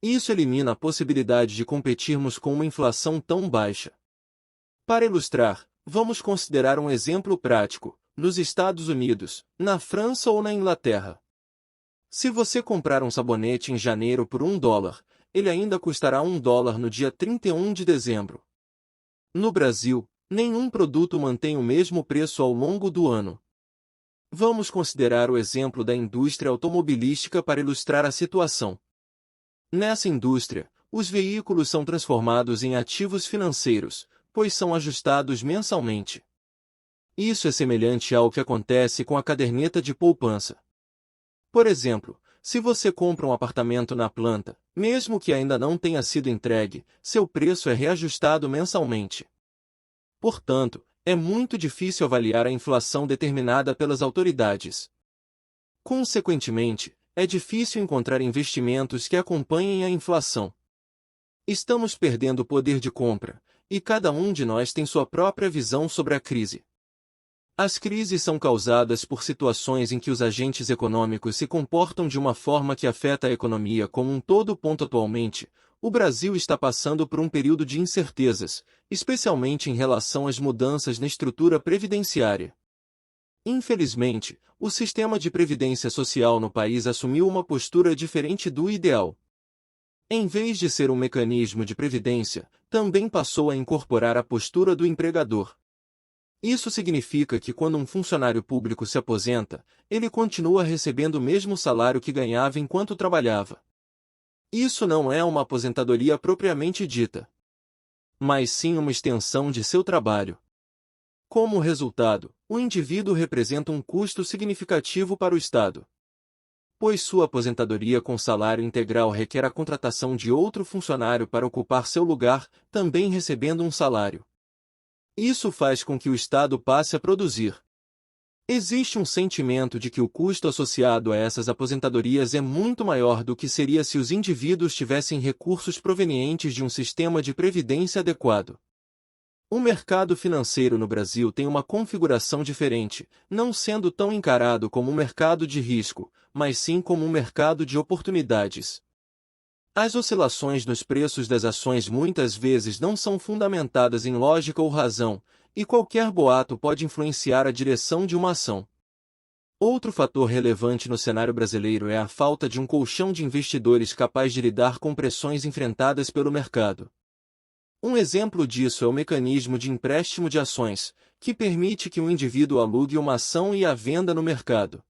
Isso elimina a possibilidade de competirmos com uma inflação tão baixa. Para ilustrar, vamos considerar um exemplo prático: nos Estados Unidos, na França ou na Inglaterra. Se você comprar um sabonete em janeiro por $1, ele ainda custará $1 no dia 31 de dezembro. No Brasil, nenhum produto mantém o mesmo preço ao longo do ano. Vamos considerar o exemplo da indústria automobilística para ilustrar a situação. Nessa indústria, os veículos são transformados em ativos financeiros, pois são ajustados mensalmente. Isso é semelhante ao que acontece com a caderneta de poupança. Por exemplo, se você compra um apartamento na planta, mesmo que ainda não tenha sido entregue, seu preço é reajustado mensalmente. Portanto, é muito difícil avaliar a inflação determinada pelas autoridades. Consequentemente, é difícil encontrar investimentos que acompanhem a inflação. Estamos perdendo o poder de compra, e cada um de nós tem sua própria visão sobre a crise. As crises são causadas por situações em que os agentes econômicos se comportam de uma forma que afeta a economia como um todo. Atualmente, o Brasil está passando por um período de incertezas, especialmente em relação às mudanças na estrutura previdenciária. Infelizmente, o sistema de previdência social no país assumiu uma postura diferente do ideal. Em vez de ser um mecanismo de previdência, também passou a incorporar a postura do empregador. Isso significa que quando um funcionário público se aposenta, ele continua recebendo o mesmo salário que ganhava enquanto trabalhava. Isso não é uma aposentadoria propriamente dita, mas sim uma extensão de seu trabalho. Como resultado, o indivíduo representa um custo significativo para o Estado, pois sua aposentadoria com salário integral requer a contratação de outro funcionário para ocupar seu lugar, também recebendo um salário. Isso faz com que o Estado passe a produzir. Existe um sentimento de que o custo associado a essas aposentadorias é muito maior do que seria se os indivíduos tivessem recursos provenientes de um sistema de previdência adequado. O mercado financeiro no Brasil tem uma configuração diferente, não sendo tão encarado como um mercado de risco, mas sim como um mercado de oportunidades. As oscilações nos preços das ações muitas vezes não são fundamentadas em lógica ou razão, e qualquer boato pode influenciar a direção de uma ação. Outro fator relevante no cenário brasileiro é a falta de um colchão de investidores capaz de lidar com pressões enfrentadas pelo mercado. Um exemplo disso é o mecanismo de empréstimo de ações, que permite que um indivíduo alugue uma ação e a venda no mercado.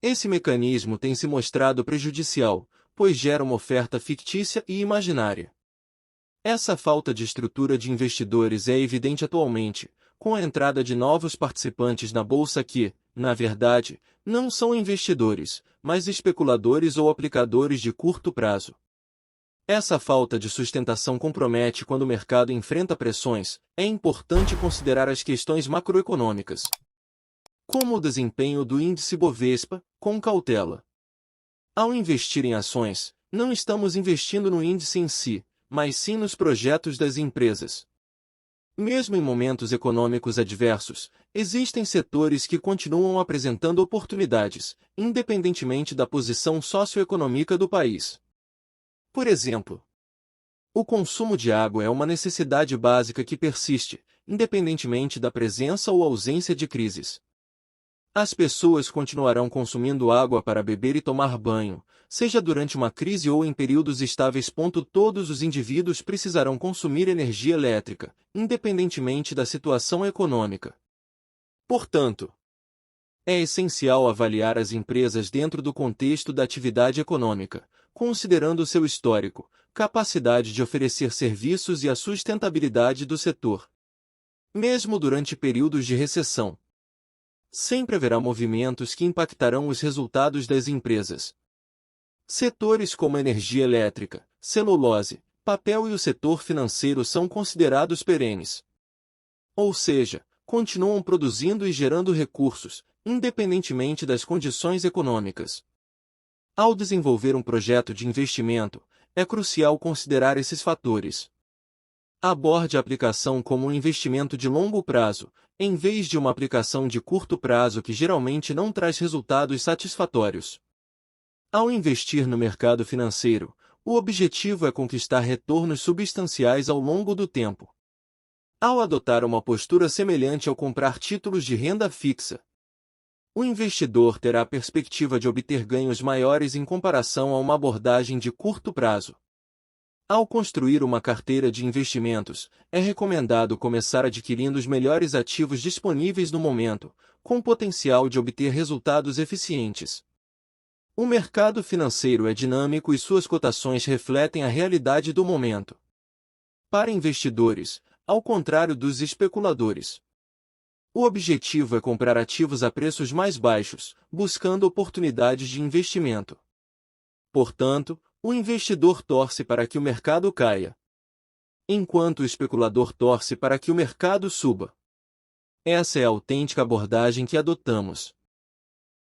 Esse mecanismo tem se mostrado prejudicial, pois gera uma oferta fictícia e imaginária. Essa falta de estrutura de investidores é evidente atualmente, com a entrada de novos participantes na bolsa que, na verdade, não são investidores, mas especuladores ou aplicadores de curto prazo. Essa falta de sustentação compromete quando o mercado enfrenta pressões. É importante considerar as questões macroeconômicas, como o desempenho do índice Bovespa, com cautela. Ao investir em ações, não estamos investindo no índice em si, mas sim nos projetos das empresas. Mesmo em momentos econômicos adversos, existem setores que continuam apresentando oportunidades, independentemente da posição socioeconômica do país. Por exemplo, o consumo de água é uma necessidade básica que persiste, independentemente da presença ou ausência de crises. As pessoas continuarão consumindo água para beber e tomar banho, seja durante uma crise ou em períodos estáveis. Todos os indivíduos precisarão consumir energia elétrica, independentemente da situação econômica. Portanto, é essencial avaliar as empresas dentro do contexto da atividade econômica, considerando seu histórico, capacidade de oferecer serviços e a sustentabilidade do setor. Mesmo durante períodos de recessão, sempre haverá movimentos que impactarão os resultados das empresas. Setores como energia elétrica, celulose, papel e o setor financeiro são considerados perenes. Ou seja, continuam produzindo e gerando recursos, independentemente das condições econômicas. Ao desenvolver um projeto de investimento, é crucial considerar esses fatores. Aborde a aplicação como um investimento de longo prazo, em vez de uma aplicação de curto prazo que geralmente não traz resultados satisfatórios. Ao investir no mercado financeiro, o objetivo é conquistar retornos substanciais ao longo do tempo. Ao adotar uma postura semelhante ao comprar títulos de renda fixa, o investidor terá a perspectiva de obter ganhos maiores em comparação a uma abordagem de curto prazo. Ao construir uma carteira de investimentos, é recomendado começar adquirindo os melhores ativos disponíveis no momento, com potencial de obter resultados eficientes. O mercado financeiro é dinâmico e suas cotações refletem a realidade do momento. Para investidores, ao contrário dos especuladores, o objetivo é comprar ativos a preços mais baixos, buscando oportunidades de investimento. Portanto, o investidor torce para que o mercado caia, enquanto o especulador torce para que o mercado suba. Essa é a autêntica abordagem que adotamos.